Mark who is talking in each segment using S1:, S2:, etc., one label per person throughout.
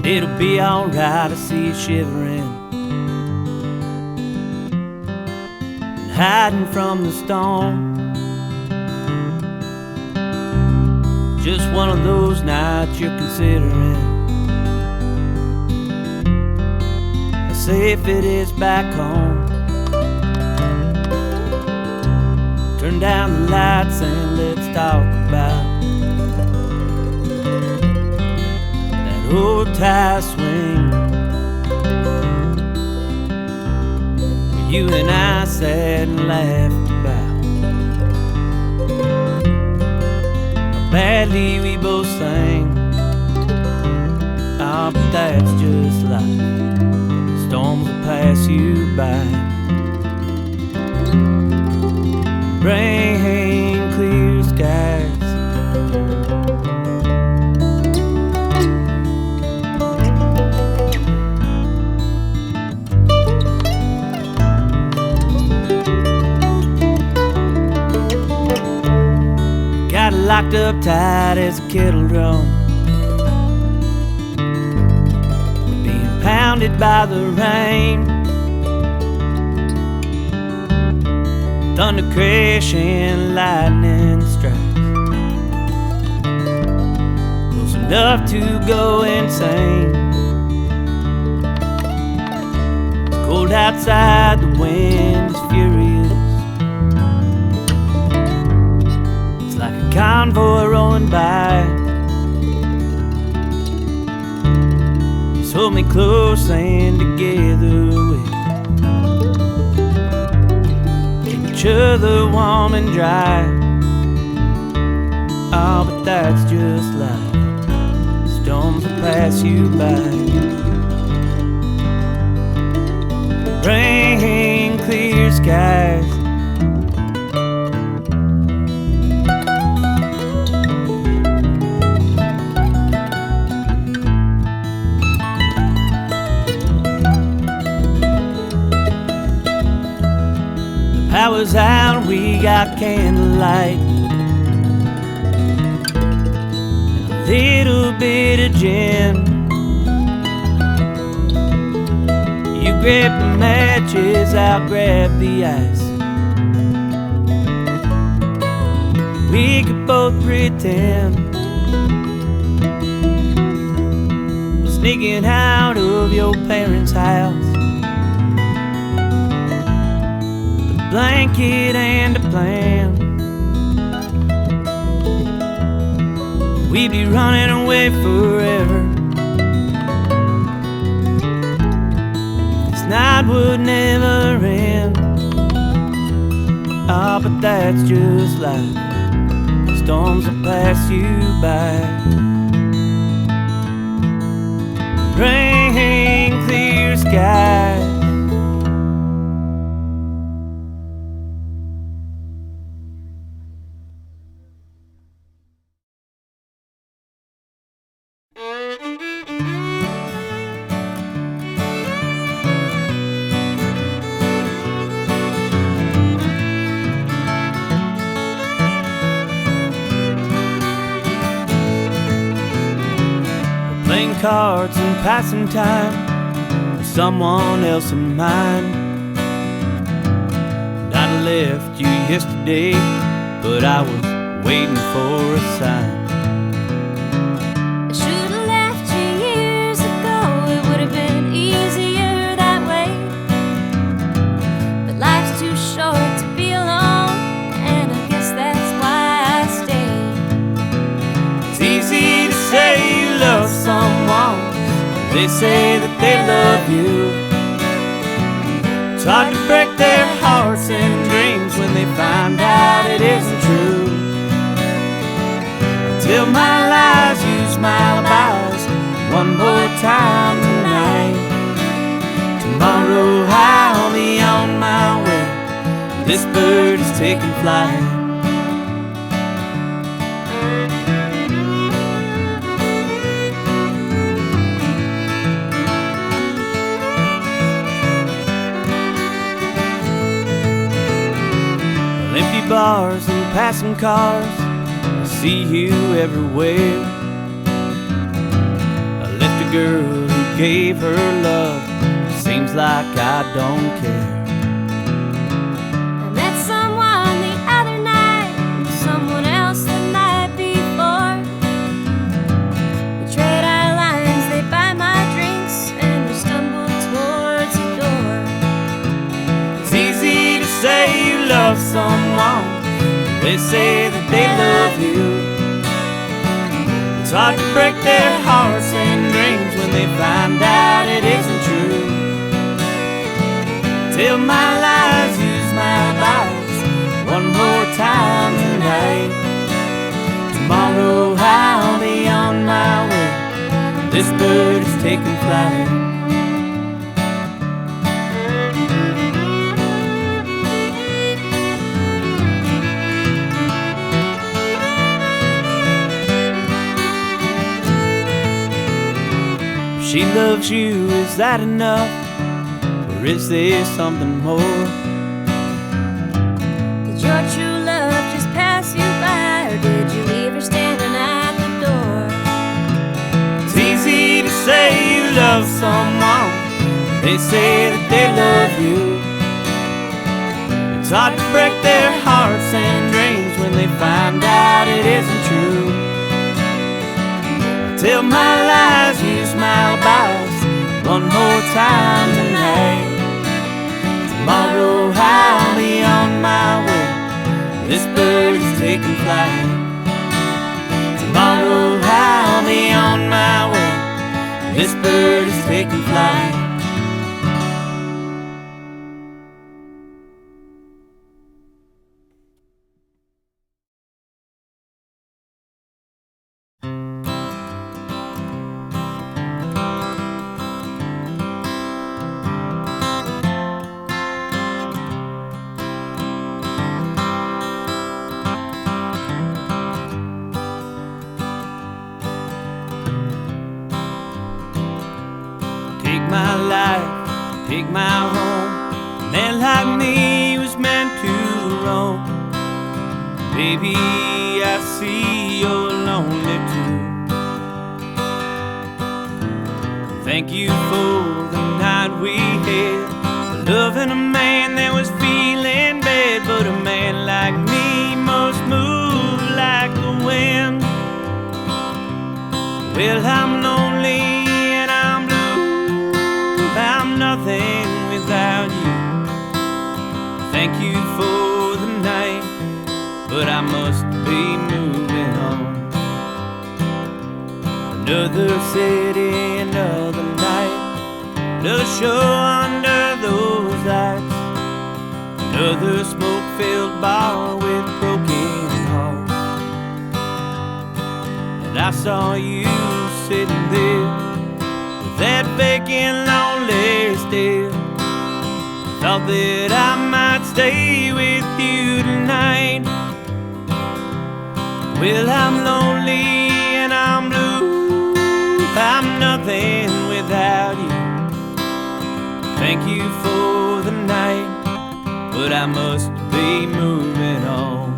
S1: It'll be alright, I see you shivering and hiding from the storm. Just one of those nights you're considering how safe it is back home. Turn down the lights and let's talk about that old tie swing where you and I sat and laughed about how badly we both sang. Ah, but that's just life. Storms will pass you by. Rain, clear skies. Got locked up tight as a kettle drum, being pounded by the rain. Thunder crashing, lightning strikes, close enough to go insane. It's cold outside, the wind is furious. It's like a convoy rolling by. Just hold me close and together we'll each other warm and dry. Oh, but that's just life. Storms will pass you by. Rain, clear skies. Power's out, we got candlelight and a little bit of gin. You grab the matches, I'll grab the ice. We could both pretend we're sneaking out of your parents' house. Blanket and a plan. We'd be running away forever. This night would never end. Ah, but that's just life. Storms will pass you by. Rain, clear skies. Cards and passing time with someone else in mind. I'd left you yesterday, but I was waiting for a sign.
S2: I should have left you years ago, it would have been easier that way. But life's too short to be alone, and I guess that's why I stayed.
S1: It's easy to say you love someone, they say that they love you. It's hard to break their hearts and dreams when they find out it isn't true. I tell my lies, use my alibis one more time tonight. Tomorrow I'll be on my way. This bird is taking flight. Empty bars and passing cars, I see you everywhere. I left a girl who gave her love. Seems like I don't care.
S2: I met someone the other night, and someone else the night before. We trade our lines, they buy my drinks, and we stumble towards the door.
S1: It's easy to say you love someone. They say that they love you. It's hard to break their hearts and dreams when they find out it isn't true. Tell my lies, use my advice one more time tonight. Tomorrow I'll be on my way. This bird is taking flight. She loves you, is that enough? Or is there something more?
S2: Did your true love just pass you by, or did you leave her standing at the door?
S1: It's easy to say you love someone. They say that they love you. It's hard to break their hearts and dreams when they find out it isn't true. Tell my lies, use my alibis one more time tonight. Tomorrow I'll be on my way. This bird is taking flight. Tomorrow I'll be on my way. This bird is taking flight. My life, take my home. A man like me was meant to roam. Baby, I see you're lonely too. Thank you for the night we had, loving a man that was feeling bad. But a man like me must move like the wind. Well, I'm lonely and I'm blue. I'm nothing without you. Thank you for the night, but I must be moving on. Another city, another night, another show under those lights, another smoke-filled bar with broken hearts. And I saw you sitting there, that vacant, lonely stare. Thought that I might stay with you tonight. Well, I'm lonely and I'm blue. I'm nothing without you. Thank you for the night, but I must be moving on.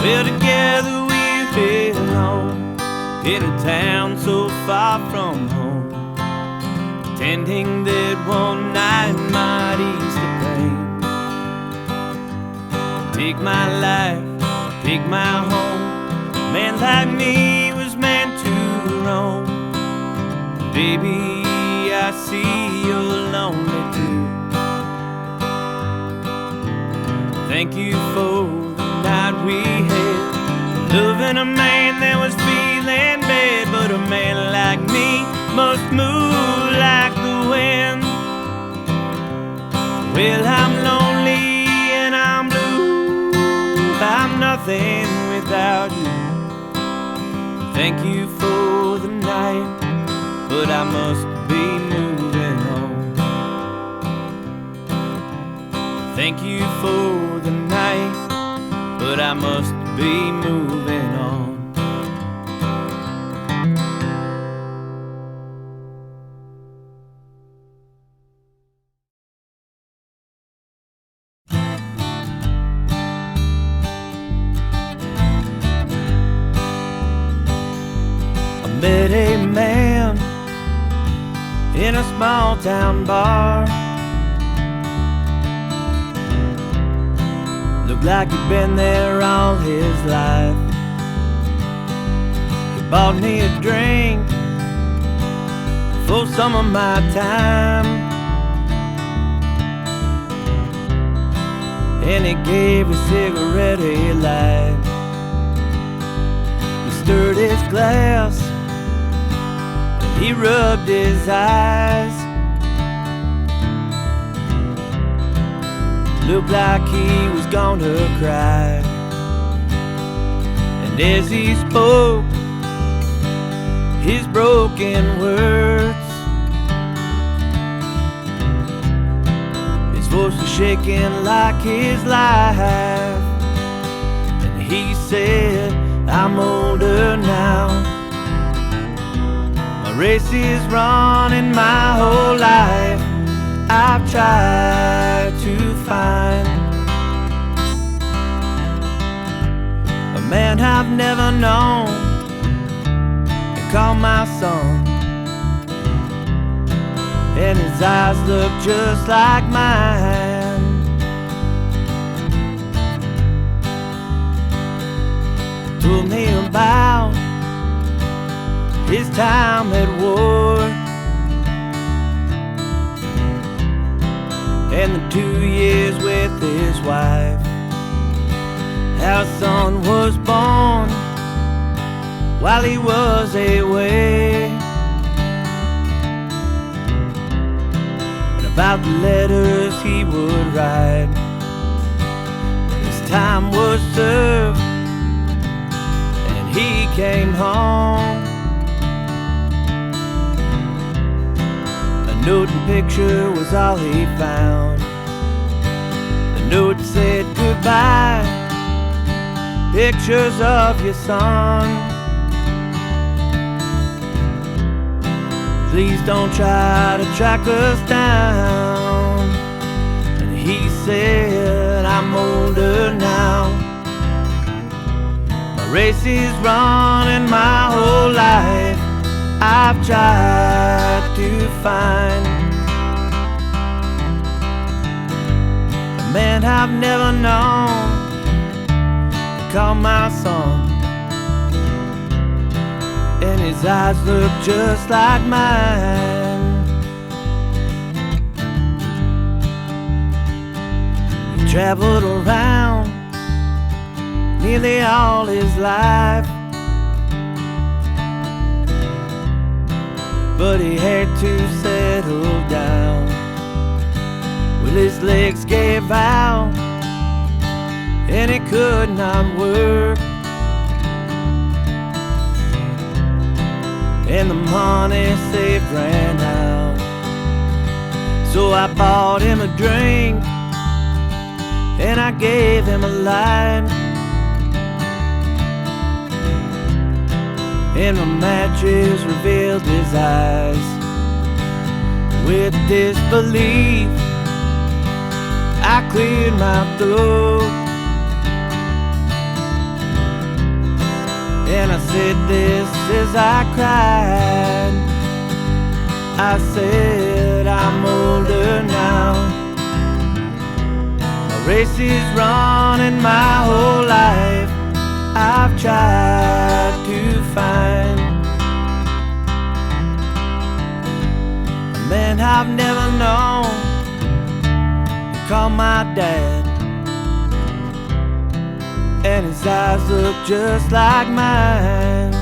S1: Well, together we belong, in a town so far from home, pretending that one night might ease the pain. Take my life, take my home. A man like me was meant to roam. Baby, I see you're lonely too. Thank you for the night we had, loving a man that was feeling bad. But a man like me must move like the wind. Well, I'm lonely and I'm blue. I'm nothing without you. Thank you for the night, but I must be moving on. Thank you for the night, but I must be moving on. met a man in a small town bar. Looked like he'd been there all his life. He bought me a drink for some of my time, and he gave a cigarette a light. He stirred his glass and he rubbed his eyes. Looked like he was gonna cry. And as he spoke his broken words, his voice was shaking like his life. And he said, I'm older now. My race is running my whole life. I've tried to find a man I've never known and call my son. And his eyes look just like mine. Told me about his time at war and the 2 years with his wife. Our son was born while he was away, and about the letters he would write when his time was served and he came home. A note and picture was all he found. The note said goodbye, pictures of your son. Please don't try to track us down. And he said, I'm older now. My race is running my whole life. I've tried to find a man I've never known to call my son. And his eyes look just like mine. He traveled around nearly all his life, but he had to settle down. Well, his legs gave out and he could not work, and the money saved ran out. So I bought him a drink and I gave him a light, and my mattress revealed his eyes. With disbelief I cleared my throat, and I said this as I cried. I said, I'm older now. My race is running my whole life. I've tried to find a man I've never known to call my dad, and his eyes look just like mine.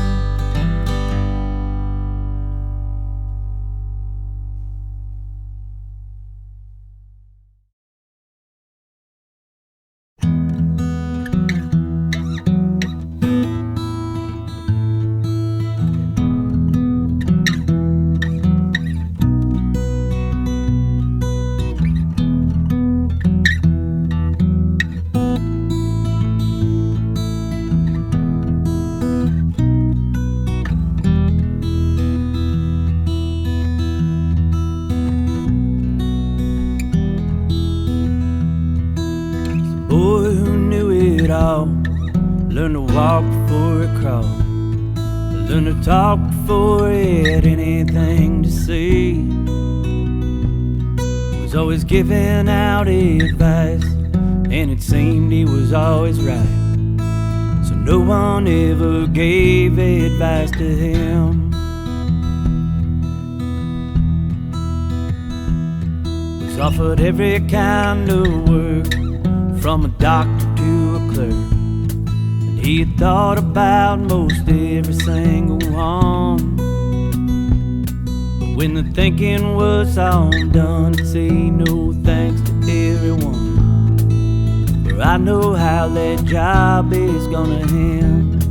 S1: Learn to walk before it crawled. Learn to talk before he had anything to say. Was always giving out advice, and it seemed he was always right. So no one ever gave advice to him. Was offered every kind of work, from a doctor to a clerk. He had thought about most every single one, but when the thinking was all done, he'd say no thanks to everyone. For I know how that job is gonna end.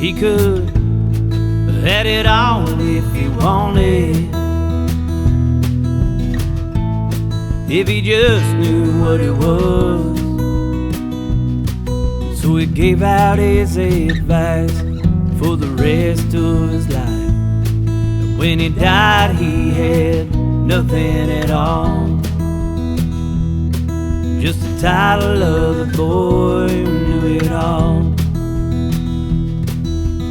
S1: He could have had it all if he wanted, if he just knew what it was. So he gave out his advice for the rest of his life. And when he died, he had nothing at all, just the title of the boy who knew it all.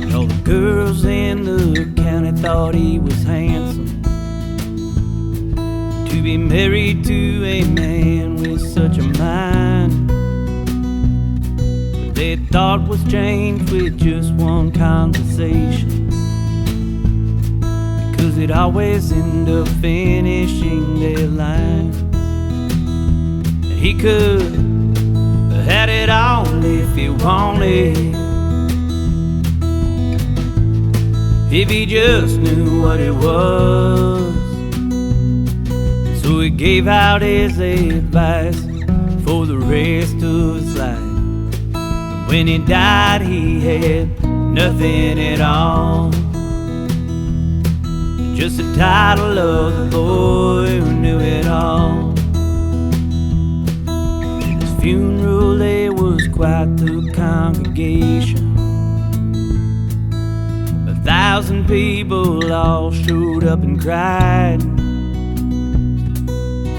S1: And all the girls in the county thought he was handsome, to be married to a man with such a mind. But their thought was changed with just one conversation, because it always ended up finishing their line. He could have had it all if he wanted, if he just knew what it was. So he gave out his advice for the rest of his life. And when he died, he had nothing at all, just the title of the boy who knew it all. At his funeral there was quite the congregation. 1,000 people all showed up and cried.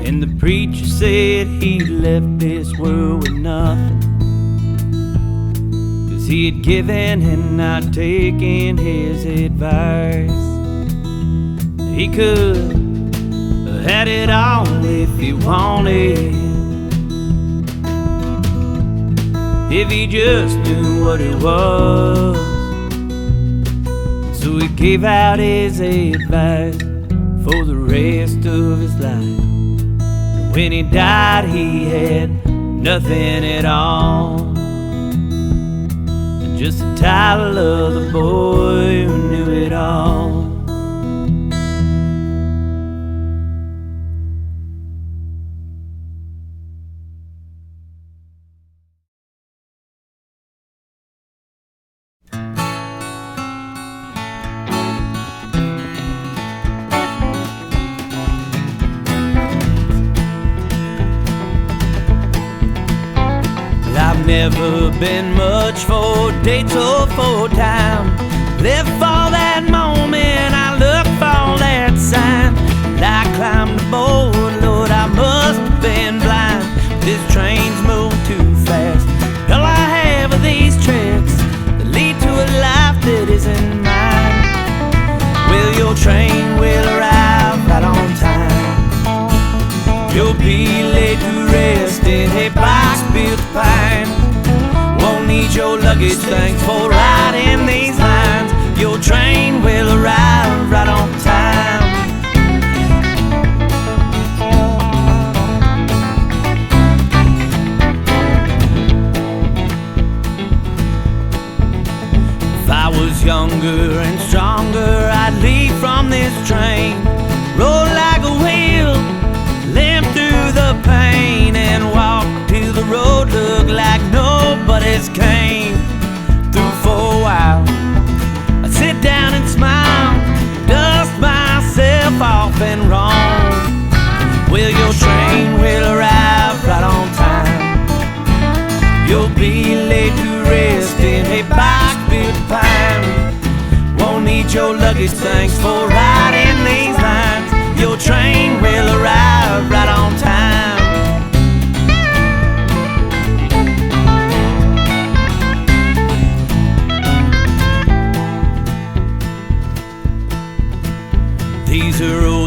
S1: And the preacher said he left this world with nothing, 'cause he had given and not taken his advice. He could have had it all if he wanted, if he just knew what it was. So he gave out his advice for the rest of his life. When he died, he had nothing at all, and just the title of the boy who knew it all. Never been much for dates or for time. Live for that moment, I look for that sign. I climbed aboard, Lord, I must have been blind. This train's moving too fast. All I have are these tricks that lead to a life that isn't mine. Well, your train will arrive right on time. You'll be laid to rest in a box built of pine. Won't need your luggage, thanks for riding these lines. Your train will arrive right on time. If I was younger and stronger, I'd leave from this train, roll like a wheel, limp through the pain, and walk till the road looked like nobody's came through for a while. I'd sit down and smile, dust myself off and roam. Well, your train will arrive right on time. You'll be laid to rest in a box built of pine. Won't need your luggage, thanks for riding these lines. Your train will arrive right on time.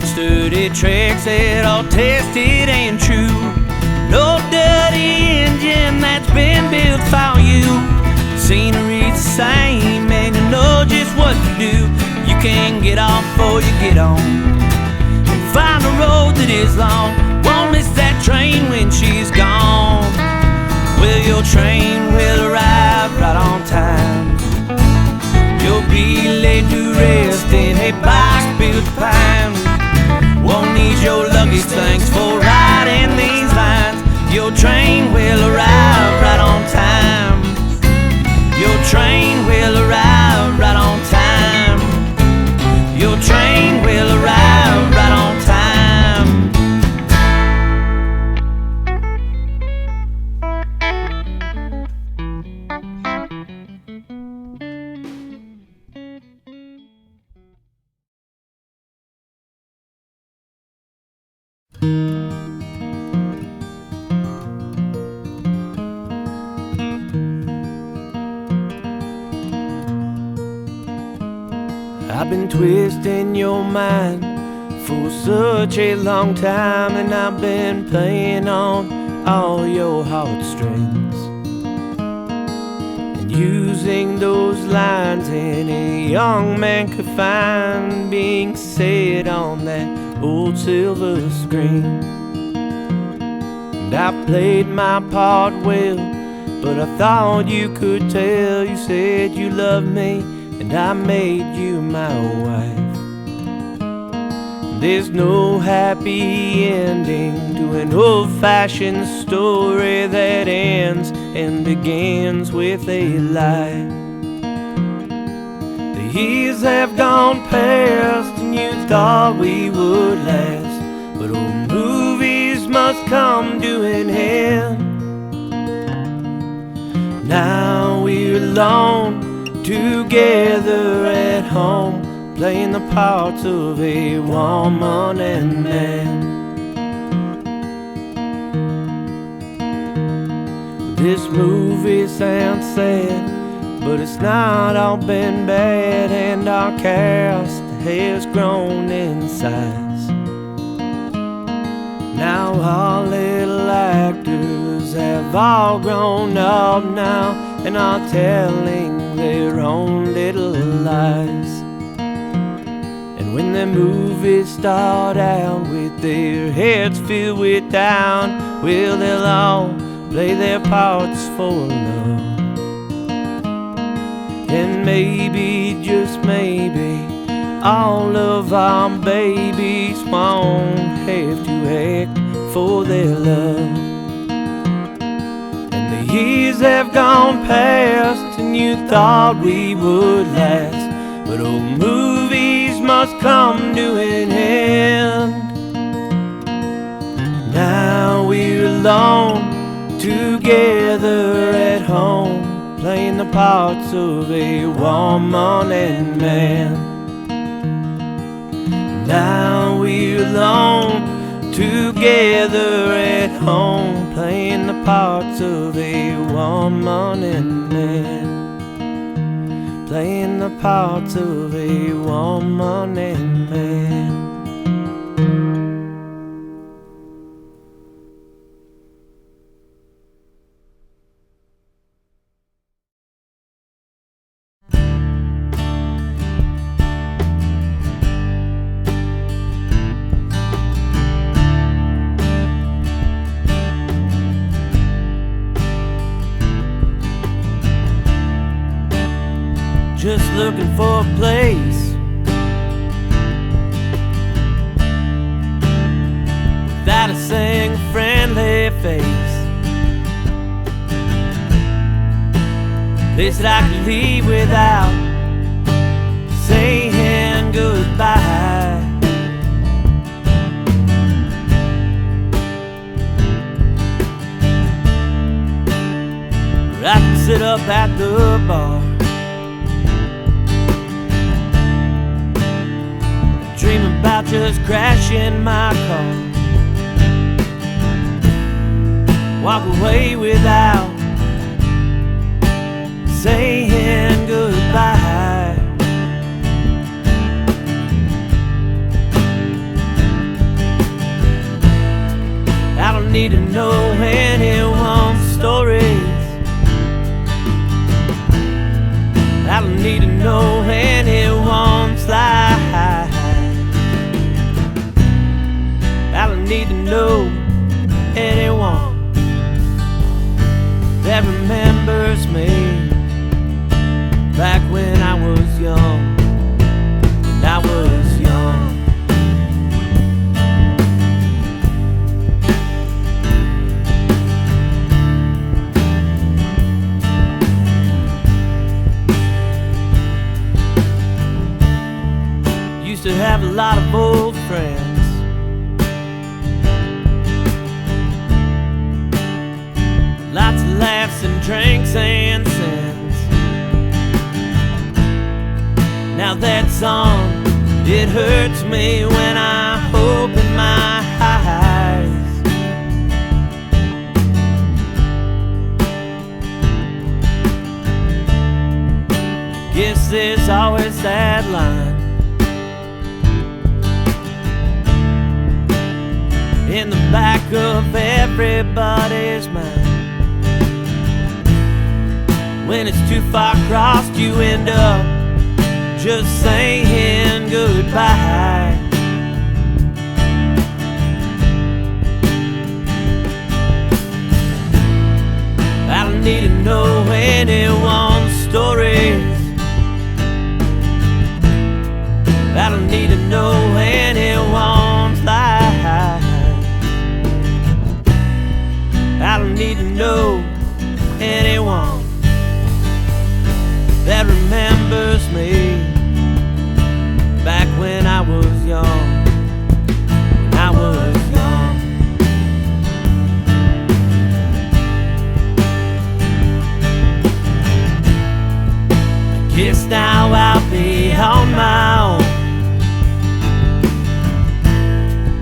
S1: Old sturdy tracks that all tested and true. No dirty engine that's been built for you. Scenery's the same and you know just what to do. You can get off before you get on. Find a road that is long. Won't miss that train when she's gone. Well, your train will arrive right on time. You'll be laid to rest in a box built of pine. Won't need your luggage, thanks for riding these lines. Your train will arrive right on time. Your train will arrive right on time. Your train will arrive right on time. I've been twisting your mind for such a long time, and I've been playing on all your heartstrings and using those lines any young man could find being said on that old silver screen. And I played my part well, but I thought you could tell. You said you loved me and I made you my wife. There's no happy ending to an old-fashioned story that ends and begins with a lie. The years have gone past and you thought we would last, but old movies must come to an end. Now we're alone, together at home, playing the parts of a woman and man. This movie sounds sad, but it's not all been bad, and our cast has grown in size. Now our little actors have all grown up now and are telling their own little lies. And when the movies start out with their heads filled with doubt, well, they'll all play their parts for love. And maybe, just maybe, all of our babies won't have to act for their love. The years have gone past and you thought we would last, but old movies must come to an end. Now we're alone, together at home, playing the parts of a woman and man. Now we're alone, together at home, playing the parts of a woman and man. Playing the parts of a woman and man. Just looking for a place without a single friendly face, place that I can leave without saying goodbye. Where I can sit up at the bar, dream about just crashing my car, walk away without saying goodbye. need to know anyone's stories. I don't need to know anyone's life. I don't need to know anyone that remembers me back when I was young. When I was young. Used to have a lot of old friends. Lots of laughs and drinks and sins. Now that song, it hurts me when I open my eyes. Guess there's always that line in the back of everybody's mind. When it's too far crossed, you end up just saying goodbye. I don't need to know anyone's stories. I don't need to know anyone's life. I don't need to know anyone that remembers me back when I was young. When I was young. I guess now I'll be on my own.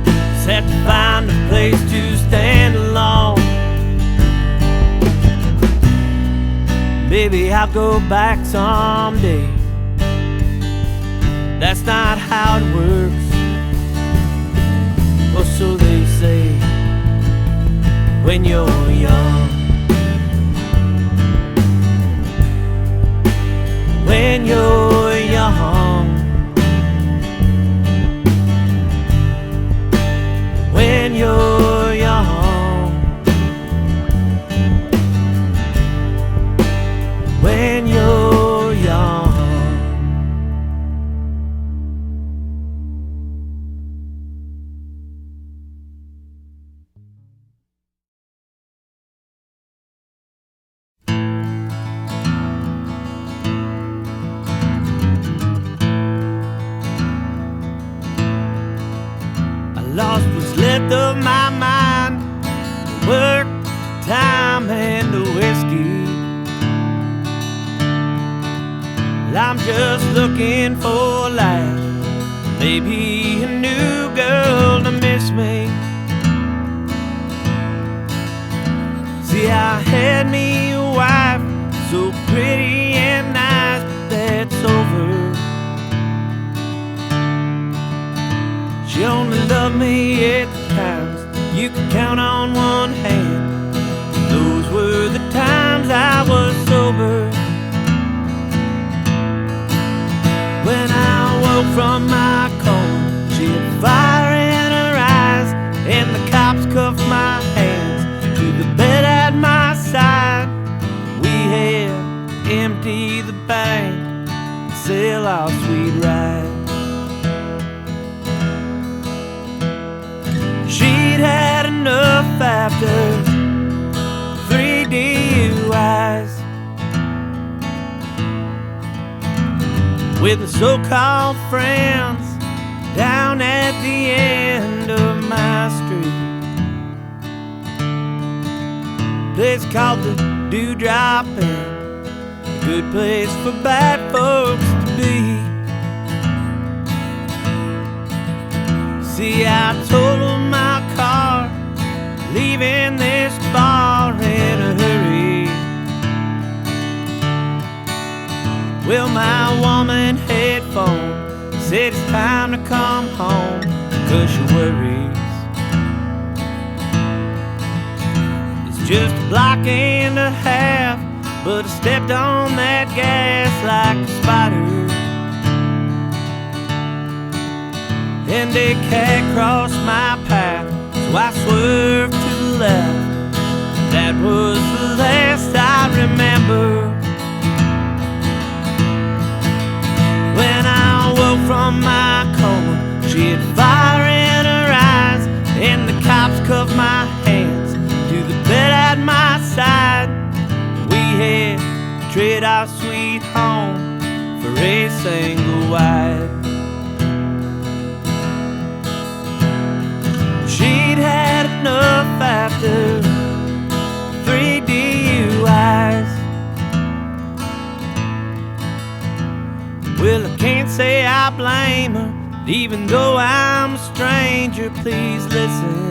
S1: Just have to find a place to stand alone. Maybe I'll go back someday. That's not how it works, or so they say, when you're young. When you're young. When you're young. When you're young. I lost what's left of my mind, the work, the time, and the whiskey. I'm just looking for life, maybe a new girl to miss me. See, I had me a wife, so pretty and nice, but that's over. She only loved me at the times you could count on one hand. Those were the times I was sober. When I woke from my coma, she had fire in her eyes, and the cops cuffed my hands to the bed at my side. We had to empty the bank and sell our sweet ride. She'd had enough after 3 DUIs. With the so-called friends down at the end of my street. Place called the Dewdrop Inn, a good place for bad folks to be. See, I totaled my car, leaving this bar in a hurry. Well, my woman had phoned, said it's time to come home, 'cause she worries. just a block and a half, but I stepped on that gas like a spider. And a cat crossed my path, so I swerved to the left. That was the last I remember. When I woke from my coma, she had fire in her eyes, and the cops cuffed my hands to the bed at my side. We had to trade our sweet home for a single wide. She'd had enough after 3 DUIs. Well, I can't say I blame her, even though I'm a stranger. Please listen.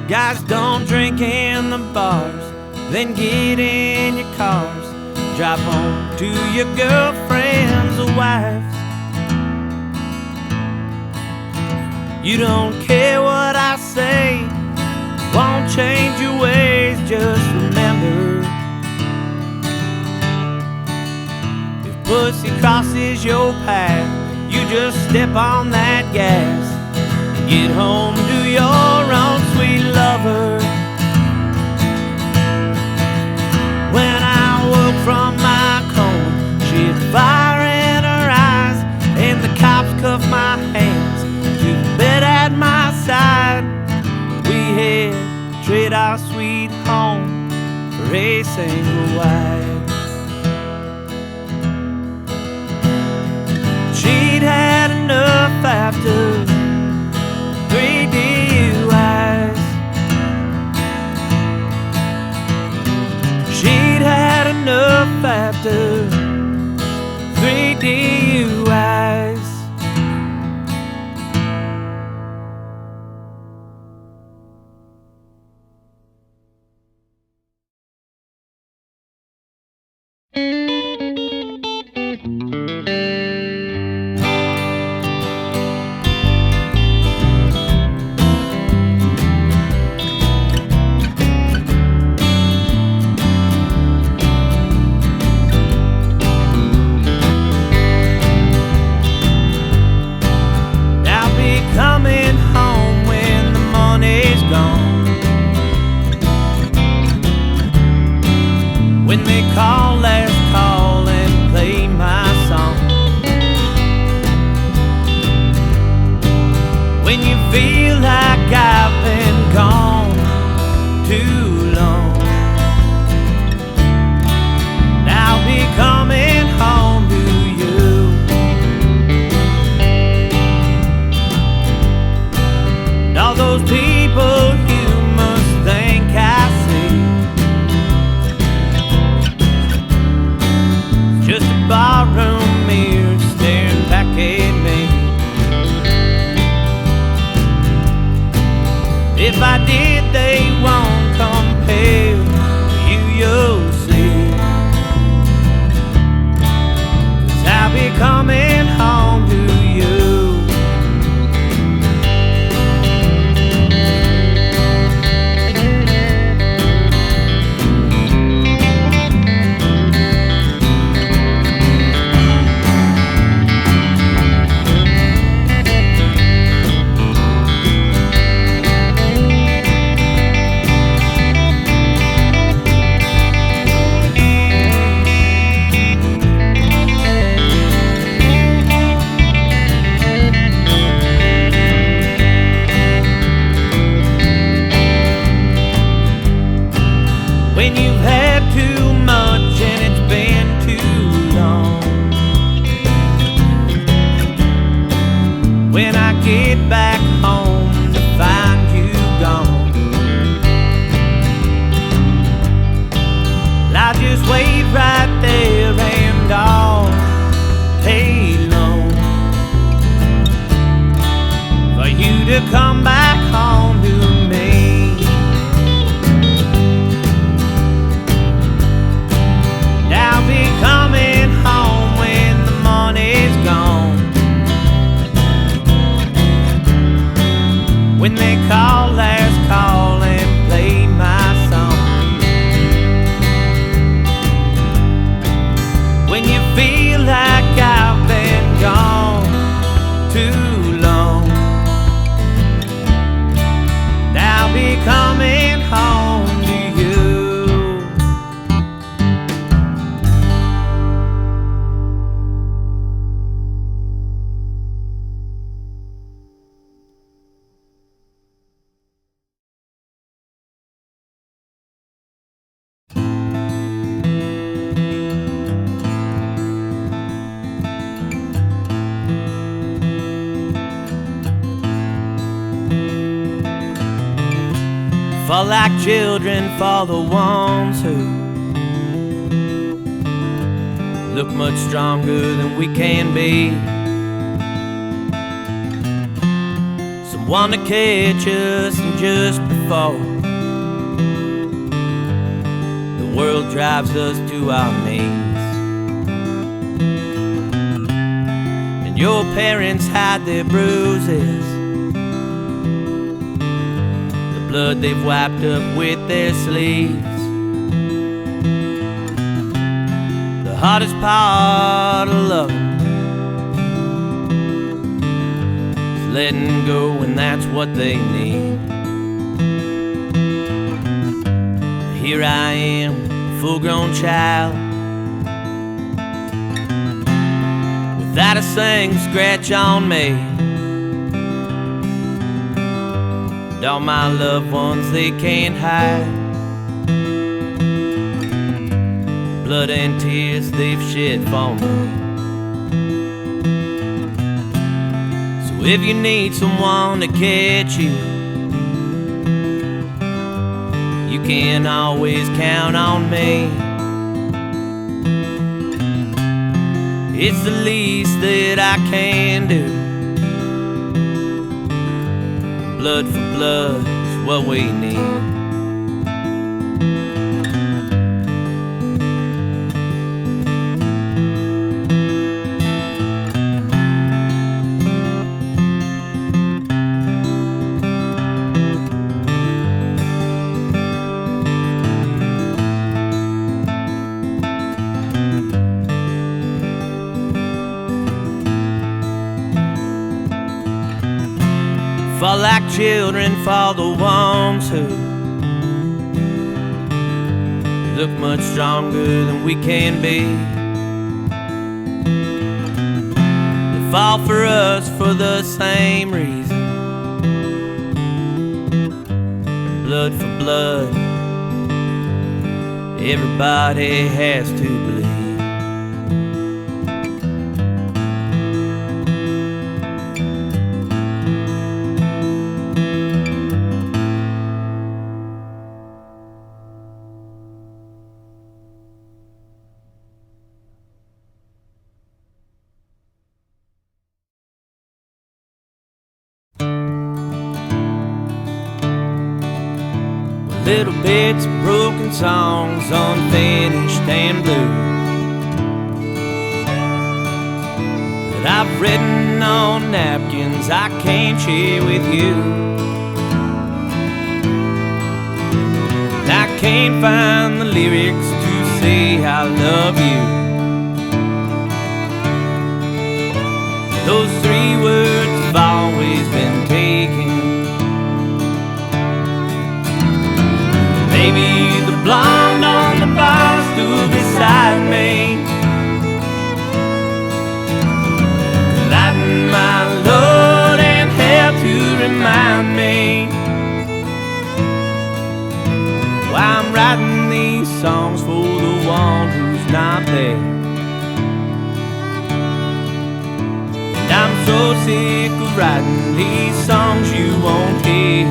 S1: Guys, don't drink in the bars, then get in your cars, drive home to your girlfriends or wives. You don't care what I say, won't change your ways. Just remember, if pussy crosses your path, you just step on that gas and get home to your own sweet lover. When I woke from my coma, she had fire in her eyes, and the cops cuffed my hands to the bed at my side. We had to trade our sweet home for a single wide. She'd had enough after 3 DUIs. She'd had enough after 3 DUIs. When they call, last call, and play my song. When you feel like I've been gone too long, I'll be coming home to you. And all those people you must think I see, just a barroom mirror staring back at me. If I did, they won't compare to you, you'll see. 'Cause I'll be coming home to you. When you've had too much and it's been too long, when I get back home to find you gone, I'll just wait right there and all day long for you to come back home to me. I'll be coming home when the money's gone. When they call, last call. when you feel like I've been gone too long, and I'll be coming home to you. Fall like children for the ones who look much stronger than we can be. Someone to catch us and just before the world drives us to our knees, and your parents hide their bruises, blood they've wiped up with their sleeves. The hardest part of loving is letting go when that's what they need. Here I am, full-grown child, without a single scratch on me. And all my loved ones, they can't hide blood and tears they've shed for me. So if you need someone to catch you, you can always count on me. It's the least that I can do. Blood for blood is what we need. Fall like children for the ones who look much stronger than we can be. They fall for us for the same reason. Blood for blood, everybody has to bleed. Little bits of broken songs, unfinished and blue, that I've written on napkins I can't share with you. And I can't find the lyrics to say I love you. Those 3 words have always been taken. Maybe the blonde on the bar stool beside me, lighting my load and help to remind me why I'm writing these songs for the one who's not there. And I'm so sick of writing these songs you won't hear.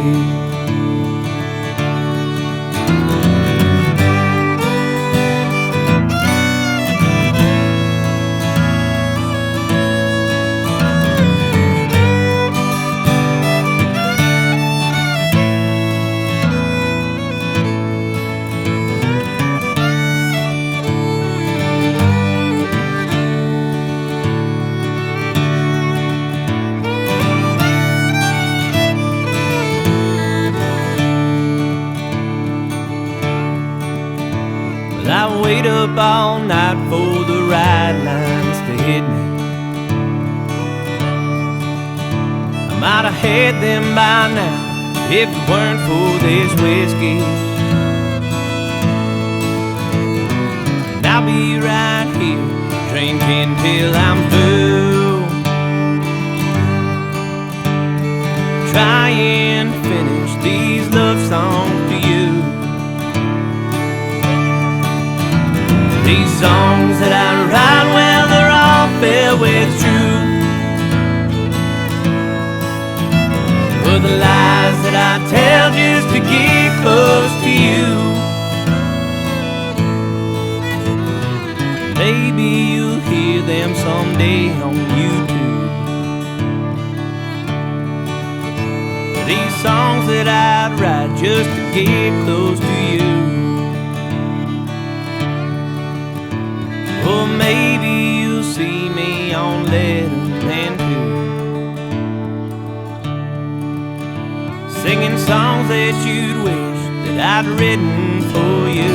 S1: I wait up all night for the ride have had them by now if it weren't for this whiskey. And I'll be right here drinking till I'm through, trying to finish these love songs to you. These songs that I write, well, they're all filled with truth. Were the lies that I tell just to get close to you. Maybe you'll hear them someday on YouTube. These songs that I'd write just to get close to you. Or maybe you'll see me on Letterman too, singing songs that you'd wish that I'd written for you.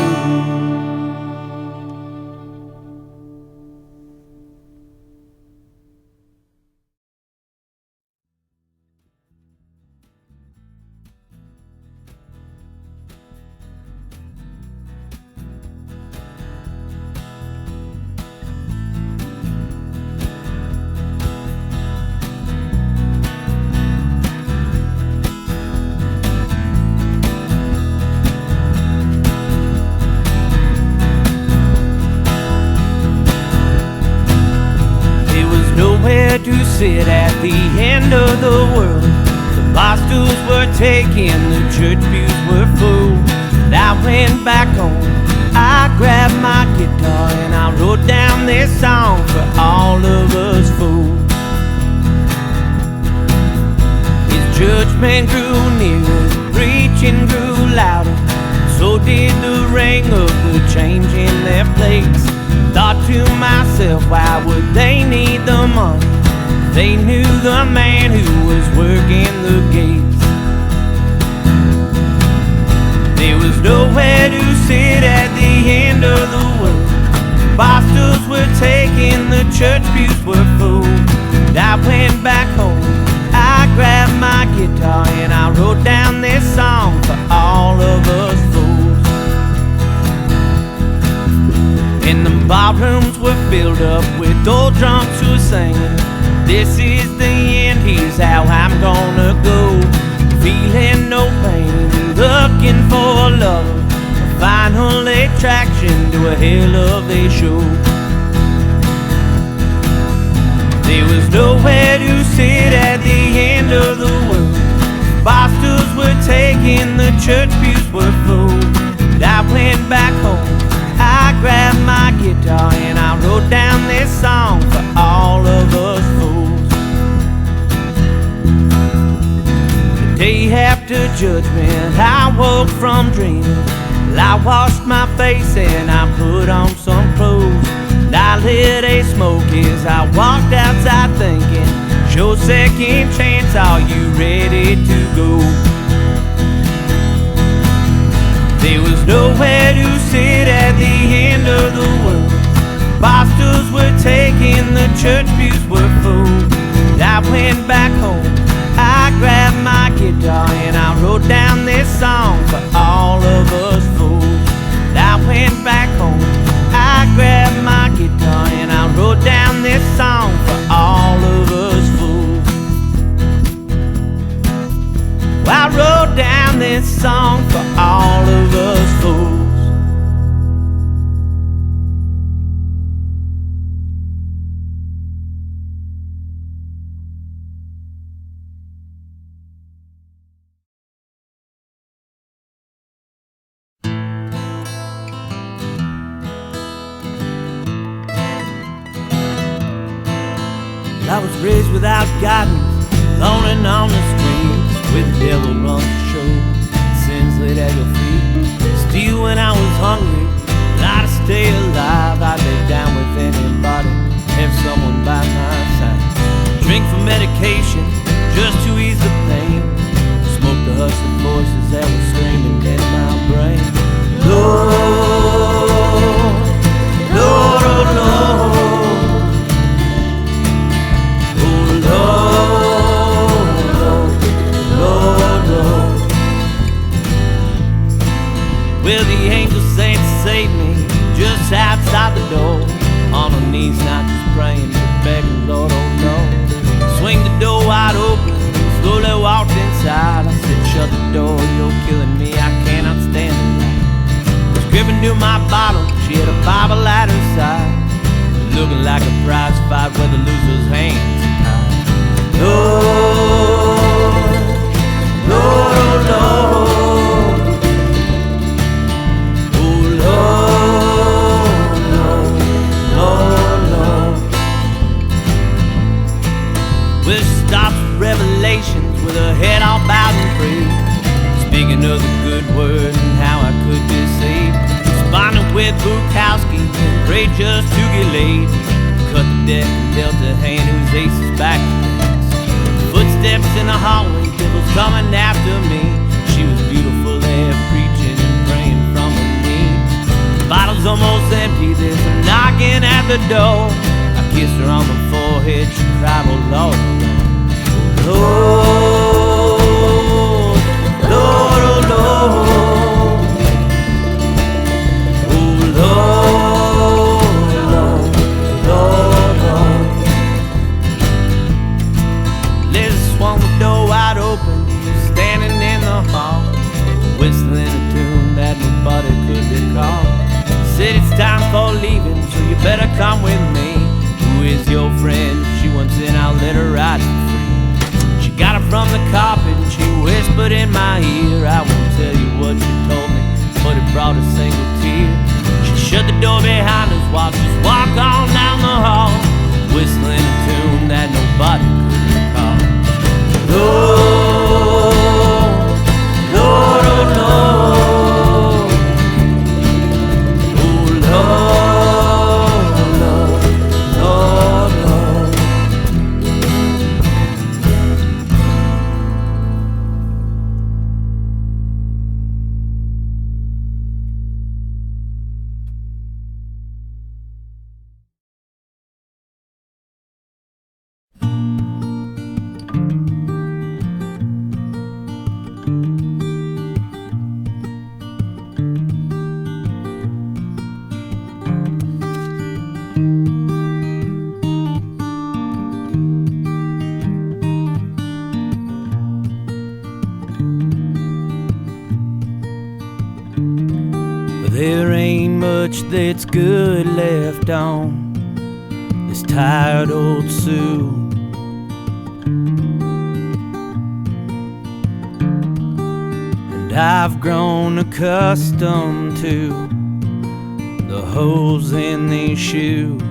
S1: To sit at the end of the world. The bar stools were taken, the church pews were full. And I went back home, I grabbed my guitar, and I wrote down this song for all of us fools. His judgment grew nearer, the preaching grew louder, so did the ring of the change in their plates. Thought to myself, why would they need the money? They knew the man who was working the gates. There was nowhere to sit at the end of the world. Bar stools were taken, the church pews were full. And I went back home, I grabbed my guitar, and I wrote down this song for all of us fools. And the barrooms were filled up with old drunks who were singing, this is the end, here's how I'm gonna go. Feeling no pain, looking for a lover, a final attraction to a hell of a show. There was nowhere to sit at the end of the world. Bar stools were taken, the church pews were full. And I went back home, I grabbed my guitar, and I wrote down this song for all of us fools. The day after judgment, I woke from dreaming. I washed my face and I put on some clothes. And I lit a smoke as I walked outside thinking, sure second chance, are you ready to go? There was nowhere to sit at the end of the world. Bar stools were taken, the church pews were full. And I went back home, I grabbed my guitar, and I wrote down this song for all of us fools. And I went back home, I grabbed my guitar, and I wrote down this song for all of us fools. I wrote down this song for all of us fools. I was raised without guidance, loaning on the streets, where the devil runs the show, sins laid at your feet. Steal when I was hungry, not to stay alive. I'd lay down with anybody, have someone by my side. Drink for medication, just to ease the pain. Smoke the hustling voices that were screaming in my brain. Lord, Lord, oh Lord, oh Lord, Lord, Bible at her side, looking like a prize fight where the loser's hands are tied. Lord, Lord, oh Lord, oh Lord, Lord, Lord, Lord. Well, she stops at Revelations with her head all bowed and free, speaking of the good word and how I could be saved. Responded with Bukowski and prayed just to get laid. Cut the deck and dealt a hand whose ace is back. Footsteps in the hallway, devils coming after me. She was beautiful there, preaching and praying from her knee. The bottle's almost empty, there's a knocking at the door. I kissed her on the forehead, she cried, oh Lord, Lord, Lord, oh Lord, oh Lord, Lord, Lord, Lord. Liz swung the door wide open, standing in the hall, whistling a tune that nobody could recall. Said it's time for leaving, so you better come with me. Who is your friend? If she wants in, I'll let her ride for free. She got it from the carpet and she whispered in my ear. I won't tell you what she told me, but it brought a single tear. She shut the door behind us while she just walked on down the hall, whistling a tune that nobody could recall. Lord, Lord, oh Lord, oh Lord, Lord, Lord, Lord. There ain't much that's good left on this tired old suit. And I've grown accustomed to the holes in these shoes.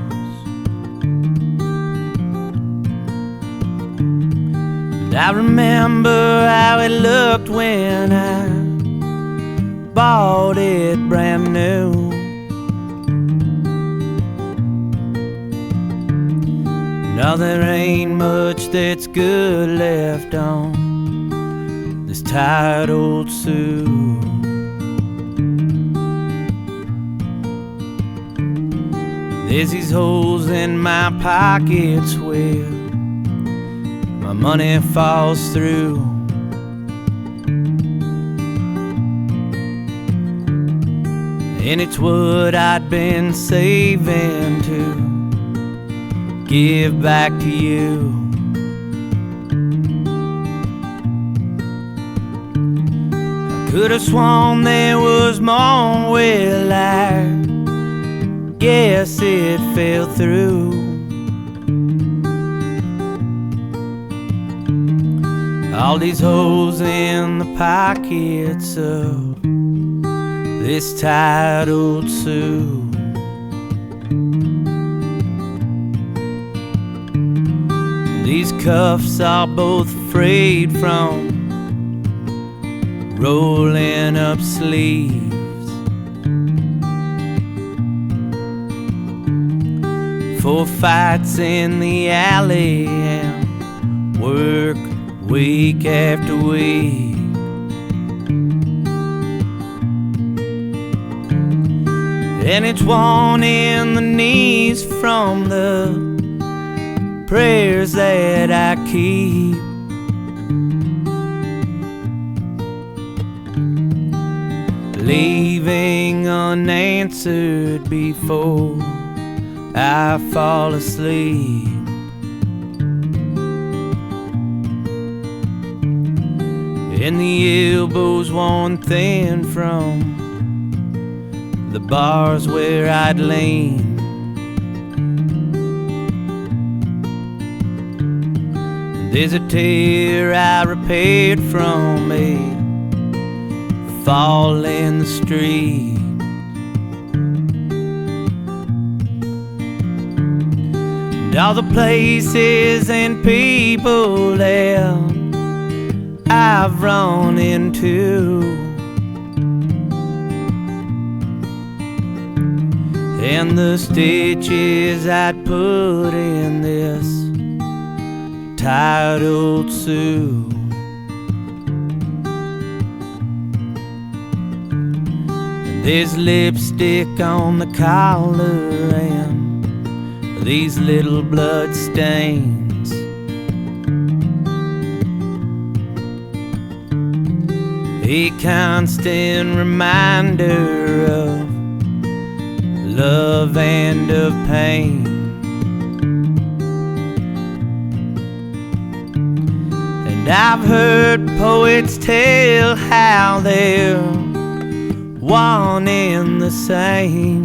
S1: And I remember how it looked when I bought it brand new. Now there ain't much that's good left on this tired old suit. There's these holes in my pockets where my money falls through. And it's what I'd been saving to give back to you. I could have sworn there was more, well I guess it fell through. All these holes in the pockets of this tired old suit. These cuffs are both frayed from rolling up sleeves. 4 fights in the alley and work week after week. And it's worn in the knees from the prayers that I keep. Leaving unanswered before I fall asleep. And the elbows worn thin from the bars where I'd lean. There's a tear I repaired from a fall in the street. And all the places and people that I've run into, and the stitches I'd put in this tired old suit. And there's lipstick on the collar and these little blood stains. A constant reminder of love and of pain. And I've heard poets tell how they're one and the same.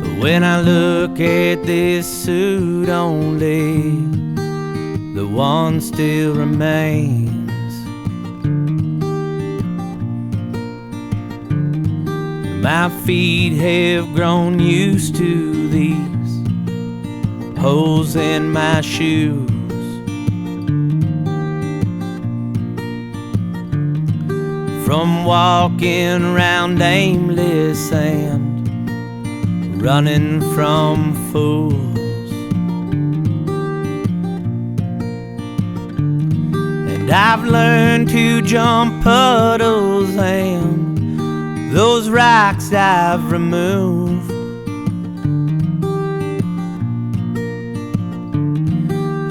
S1: But when I look at this suit, only the one still remains. My feet have grown used to these holes in my shoes. From walking around aimless and running from fools. And I've learned to jump puddles and those rocks I've removed.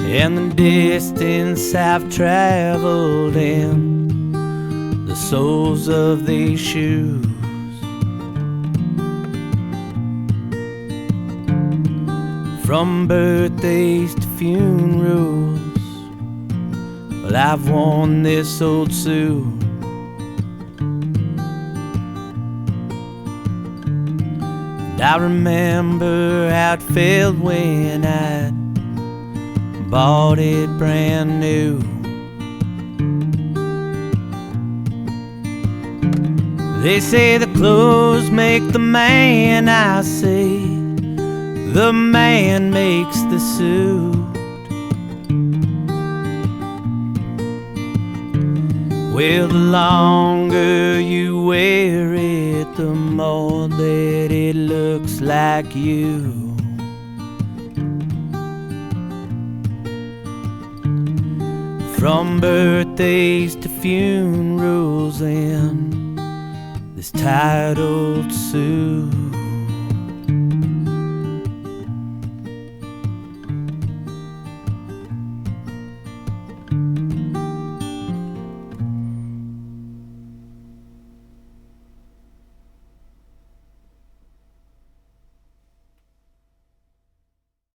S1: And the distance I've traveled in the soles of these shoes. From birthdays to funerals, well, I've worn this old suit. I remember how it felt when I bought it brand new. They say the clothes make the man, I say the man makes the suit. Well, the longer you wear it, the more that it looks like you. From birthdays to funerals in this tired old suit.